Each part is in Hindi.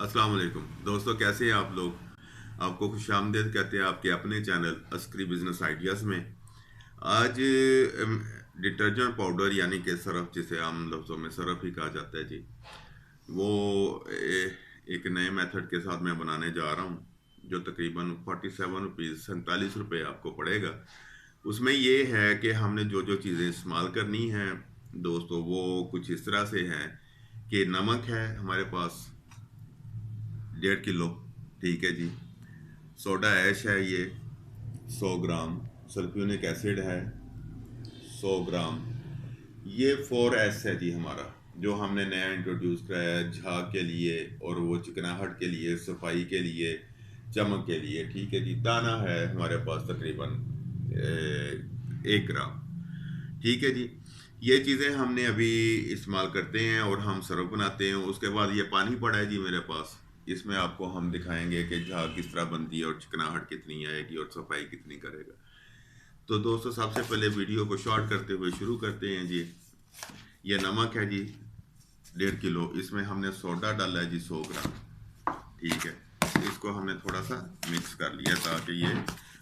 अस्सलाम वालेकुम दोस्तों, कैसे हैं आप लोग। आपको खुशामदीद कहते हैं आपके अपने चैनल अस्करी बिजनेस आइडियाज़ में। आज डिटर्जेंट पाउडर यानी कि सरफ, जिसे आम लफ्ज़ों में सरफ ही कहा जाता है जी, वो एक नए मेथड के साथ मैं बनाने जा रहा हूँ जो तकरीबन 47 रुपीज़ 47 रुपये आपको पड़ेगा। उसमें ये है कि हमने जो जो चीज़ें इस्तेमाल करनी हैं दोस्तों, वो कुछ इस तरह से हैं कि नमक है हमारे पास 1.5 किलो, ठीक है जी। सोडा ऐश है ये 100 ग्राम। सल्फ्यूनिक एसिड है 100 ग्राम। ये 4S है जी हमारा, जो हमने नया इंट्रोड्यूस कराया है झाग के लिए, और वो चिकनाहट के लिए, सफाई के लिए, चमक के लिए, ठीक है जी। दाना है हमारे पास तकरीबन 1 ग्राम, ठीक है जी। ये चीज़ें हमने अभी इस्तेमाल करते हैं और हम सरफ बनाते हैं। उसके बाद ये पानी पड़ा है जी मेरे पास, इसमें आपको हम दिखाएंगे कि झाग किस तरह बनती है और चिकनाहट कितनी आएगी और सफाई कितनी करेगा। तो दोस्तों, सबसे पहले वीडियो को शॉर्ट करते हुए शुरू करते हैं जी। ये नमक है जी 1.5 किलो, इसमें हमने सोडा डाला है जी 100 ग्राम, ठीक है। इसको हमने थोड़ा सा मिक्स कर लिया ताकि ये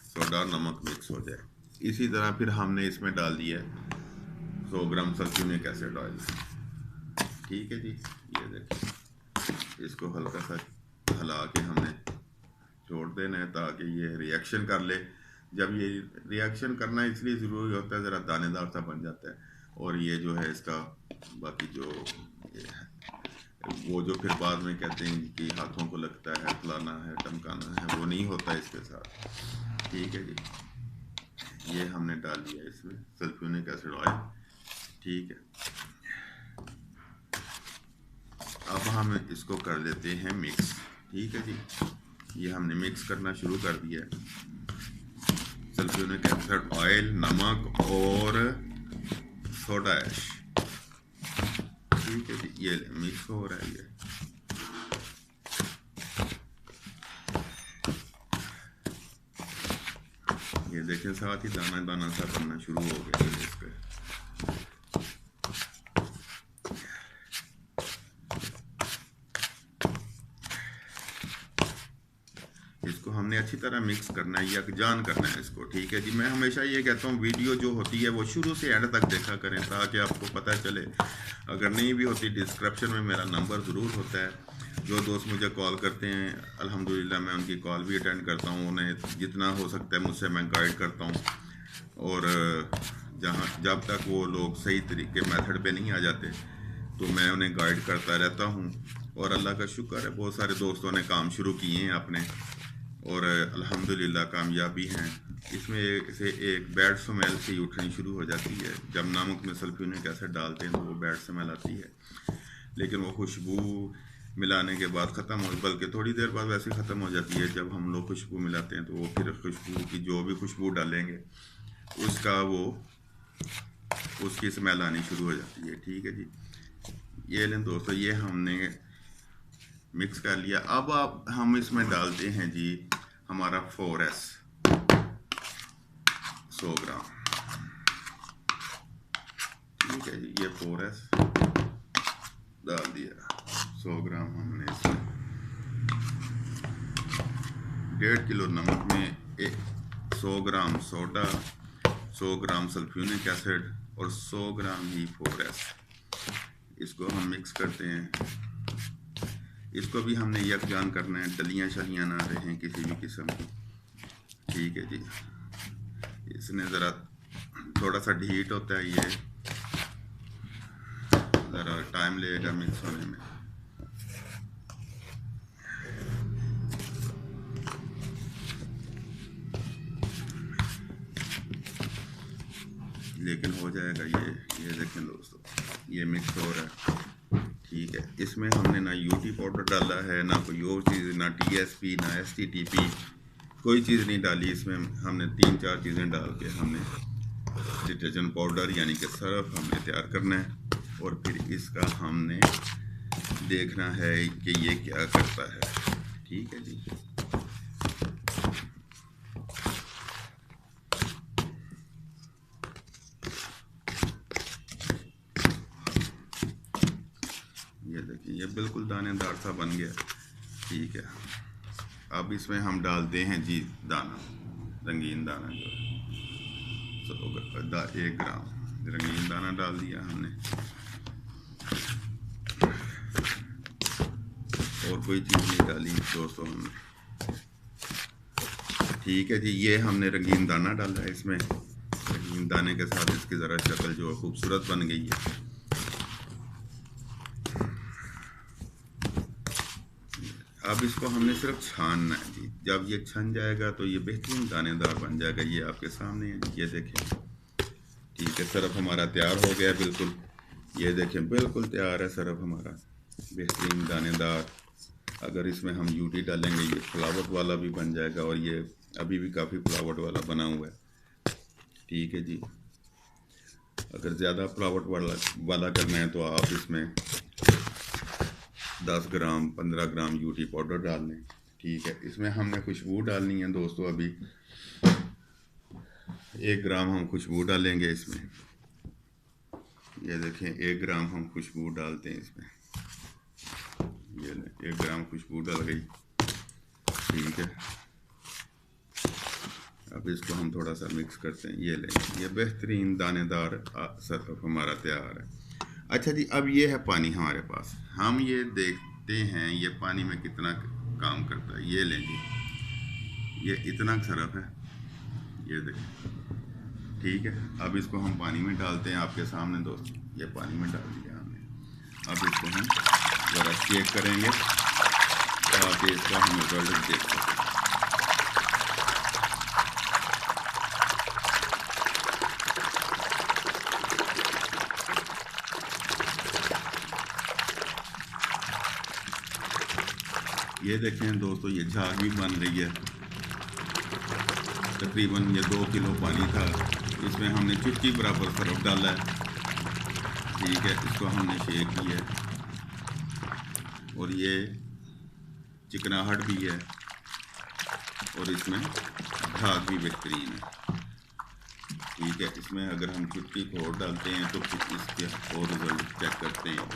सोडा और नमक मिक्स हो जाए। इसी तरह फिर हमने इसमें डाल दिया 100 ग्राम सल्फ्यूरिक एसिड ऑयल, ठीक है जी। ये देखिए, इसको हल्का सा हिला के हमने छोड़ देना है ताकि ये रिएक्शन कर ले। जब ये रिएक्शन करना इसलिए ज़रूरी होता है, ज़रा दानेदार सा बन जाता है। और ये जो है इसका बाकी जो ये है, वो जो फिर बाद में कहते हैं कि हाथों को लगता है, फलाना है, टमकाना है, वो नहीं होता इसके साथ, ठीक है जी। ये हमने डाल दिया इसमें सल्फ्यूरिक एसिड ऑयल, ठीक है। अब हम इसको कर लेते हैं मिक्स, ठीक है जी। ये हमने मिक्स करना शुरू कर दिया है। सल्फ्यूरिक एसिड ऑयल, नमक और सोडा ऐश, ठीक है जी। ये मिक्स हो रहा है ये देखें, साथ ही दाना दाना सा बनना शुरू हो गया है इस पे। इसको हमने अच्छी तरह मिक्स करना है, यकजान करना है इसको, ठीक है जी। मैं हमेशा ये कहता हूँ वीडियो जो होती है वो शुरू से एंड तक देखा करें ताकि आपको पता चले। अगर नहीं भी होती, डिस्क्रिप्शन में मेरा नंबर ज़रूर होता है। जो दोस्त मुझे कॉल करते हैं, अल्हम्दुलिल्लाह मैं उनकी कॉल भी अटेंड करता हूँ। उन्हें जितना हो सकता है मुझसे मैं गाइड करता हूँ। और जब तक वो लोग सही तरीके मेथड पे नहीं आ जाते तो मैं उन्हें गाइड करता रहता हूँ। और अल्लाह का शुक्र है, बहुत सारे दोस्तों ने काम शुरू किए हैं अपने, और अल्हम्दुलिल्लाह कामयाबी हैं इसमें। से एक बैड स्मेल सी उठनी शुरू हो जाती है जब नमक में सल्फ्यूरिक एसिड डालते हैं, तो वो बैड स्मेल आती है। लेकिन वो खुशबू मिलाने के बाद ख़त्म हो, बल्कि थोड़ी देर बाद वैसे ख़त्म हो जाती है। जब हम लोग खुशबू मिलाते हैं तो वो फिर खुशबू की जो भी खुशबू डालेंगे उसका वो उसकी स्मेल आनी शुरू हो जाती है, ठीक है जी। ये लें दोस्तों, ये हमने मिक्स कर लिया। अब हम इसमें डालते हैं जी हमारा 4S 100 ग्राम, ठीक है जी। ये 4S डाल दिया 100 ग्राम हमने इसमें। 1.5 किलो नमक में 100 ग्राम सोडा, 100 ग्राम सल्फ्यूरिक एसिड और 100 ग्राम ही 4S। इसको हम मिक्स करते हैं। इसको भी हमने यकजान करना है, डलियाँ शलियाँ ना रहें किसी भी किस्म की, ठीक है जी। इसने ज़रा थोड़ा सा हीट होता है, ये ज़रा टाइम लगेगा मिक्स होने में। लेकिन हो जाएगा ये देखें दोस्तों, ये मिक्स हो रहा है, ठीक है। इसमें हमने ना यूटी पाउडर डाला है, ना कोई और चीज़, ना TSP, ना STTP, कोई चीज़ नहीं डाली। इसमें हमने 3-4 चीज़ें डाल के हमने डिटर्जेंट पाउडर यानी कि सरफ हमने तैयार करना है। और फिर इसका हमने देखना है कि ये क्या करता है, ठीक है जी। ये देखिए, ये बिल्कुल दानेदार सा बन गया। ठीक है। अब इसमें हम डालते हैं जी दाना, रंगीन दाना जो है 1 ग्राम रंगीन दाना डाल दिया हमने। और कोई चीज़ नहीं डाली दोस्तों हमने। ठीक है जी, ये हमने रंगीन दाना डाला है इसमें। रंगीन दाने के साथ इसकी ज़रा शक्ल जो खूबसूरत बन गई है। अब इसको हमने सिर्फ छानना है जी। जब ये छन जाएगा तो ये बेहतरीन दानेदार बन जाएगा। ये आपके सामने है, ये देखें। ठीक है, सरफ हमारा तैयार हो गया बिल्कुल। ये देखें बिल्कुल तैयार है सरफ हमारा, बेहतरीन दानेदार। अगर इसमें हम यूटी डालेंगे ये फ्लावट वाला भी बन जाएगा, और ये अभी भी काफ़ी फ्लावट वाला बना हुआ है। ठीक है जी, अगर ज़्यादा फ्लावट वाला करना है तो आप इसमें 10 ग्राम 15 ग्राम यूटी पाउडर डाल लें। ठीक है, इसमें हमने खुशबू डालनी है दोस्तों। अभी 1 ग्राम हम खुशबू डालेंगे इसमें। ये देखें 1 ग्राम हम खुशबू डालते हैं इसमें। ये 1 ग्राम खुशबू डल गई। ठीक है, अब इसको हम थोड़ा सा मिक्स करते हैं। ये लें, ये बेहतरीन दानेदार सरफ हमारा तैयार है। अच्छा जी, अब ये है पानी हमारे पास। हम ये देखते हैं ये पानी में कितना काम करता है। ये लें जी, ये इतना सरफ है, ये देखें। ठीक है, अब इसको हम पानी में डालते हैं आपके सामने दोस्तों। ये पानी में डाल दिया हमने। अब इसको हम ज़रा चेक करेंगे ताकि इसका हम रिजल्ट देख सकें। ये देखें दोस्तों, ये झाग भी बन रही है। तकरीबन ये 2 किलो पानी था, इसमें हमने चुटकी बराबर सरफ डाला है। ठीक है, इसको हमने शेक किया है, और ये चिकनाहट भी है, और इसमें झाग भी बेहतरीन है। ठीक है, इसमें अगर हम चुटकी को और डालते हैं तो फिर इसके और रिजल्ट चेक करते हैं।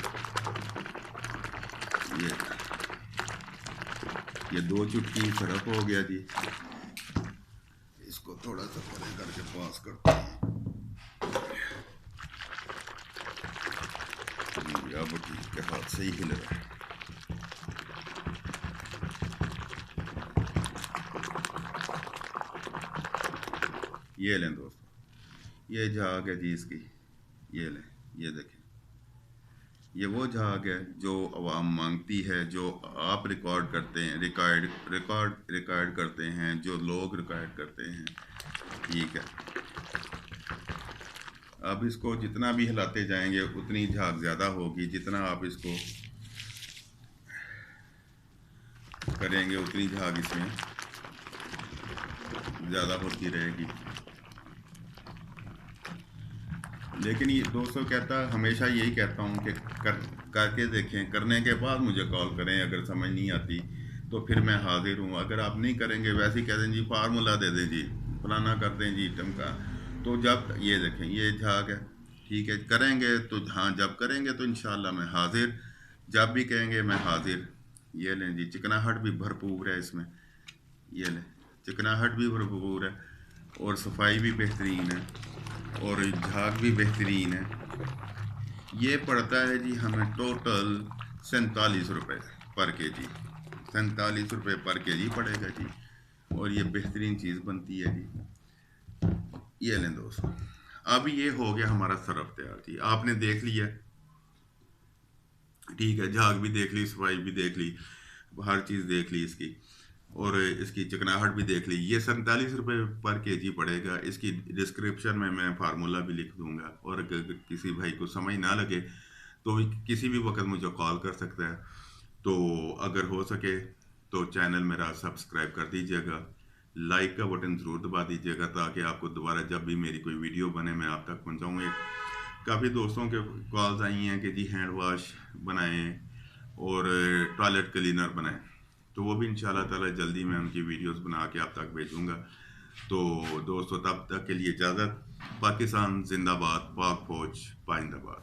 ये 2 चुटकी सरफ हो गया जी। इसको थोड़ा सा परे करके पास करते हैं। अब ठीक है, हाथ सही हिल रहा है। ये लें दोस्तों, ये झाग है जी इसकी। ये लें, ये देखें, ये वो झाग है जो आवाम मांगती है, जो आप रिकॉर्ड करते हैं, रिकॉर्ड करते हैं, जो लोग रिकॉर्ड करते हैं। ठीक है, अब इसको जितना भी हिलाते जाएंगे उतनी झाग ज़्यादा होगी। जितना आप इसको करेंगे उतनी झाग इसमें ज़्यादा होती रहेगी। लेकिन ये दोस्तों हमेशा यही कहता हूँ कि करके देखें, करने के बाद मुझे कॉल करें। अगर समझ नहीं आती तो फिर मैं हाजिर हूँ। अगर आप नहीं करेंगे, वैसे ही कह दें जी फार्मूला दे दें जी, फलाना कर दें जी टमका, तो जब ये देखें ये झाग है। ठीक है, करेंगे तो हाँ, जब करेंगे तो इंशाल्लाह मैं हाजिर, जब भी कहेंगे मैं हाजिर। ये लें जी, चिकनाहट भी भरपूर है इसमें। ये लें, चिकनाहट भी भरपूर है, और सफाई भी बेहतरीन है, और झाग भी बेहतरीन है। ये पड़ता है जी हमें टोटल 47 रुपये पर केजी। 47 रुपये पर केजी पड़ेगा जी, और ये बेहतरीन चीज़ बनती है जी। ये लें दोस्तों, अब ये हो गया हमारा सरफ तैयार जी। आपने देख लिया, ठीक है, झाग भी देख ली, सफाई भी देख ली, हर चीज़ देख ली इसकी, और इसकी चिकनाहट भी देख ली। ये 47 रुपये पर केजी पड़ेगा। इसकी डिस्क्रिप्शन में मैं फार्मूला भी लिख दूंगा, और अगर किसी भाई को समझ ना लगे तो किसी भी वक्त मुझे कॉल कर सकता है। तो अगर हो सके तो चैनल मेरा सब्सक्राइब कर दीजिएगा, लाइक का बटन ज़रूर दबा दीजिएगा, ताकि आपको दोबारा जब भी मेरी कोई वीडियो बने मैं आप तक पहुँचाऊँ। काफ़ी दोस्तों के कॉल्स आई हैं कि जी हैंड वाश बनाएँ और टॉयलेट क्लीनर बनाएँ, तो वो भी इंशाल्लाह ताला जल्दी मैं उनकी वीडियोस बना के आप तक भेजूँगा। तो दोस्तों, तब तक के लिए इजाज़त। पाकिस्तान जिंदाबाद, पाक फौज पाइंदाबाद।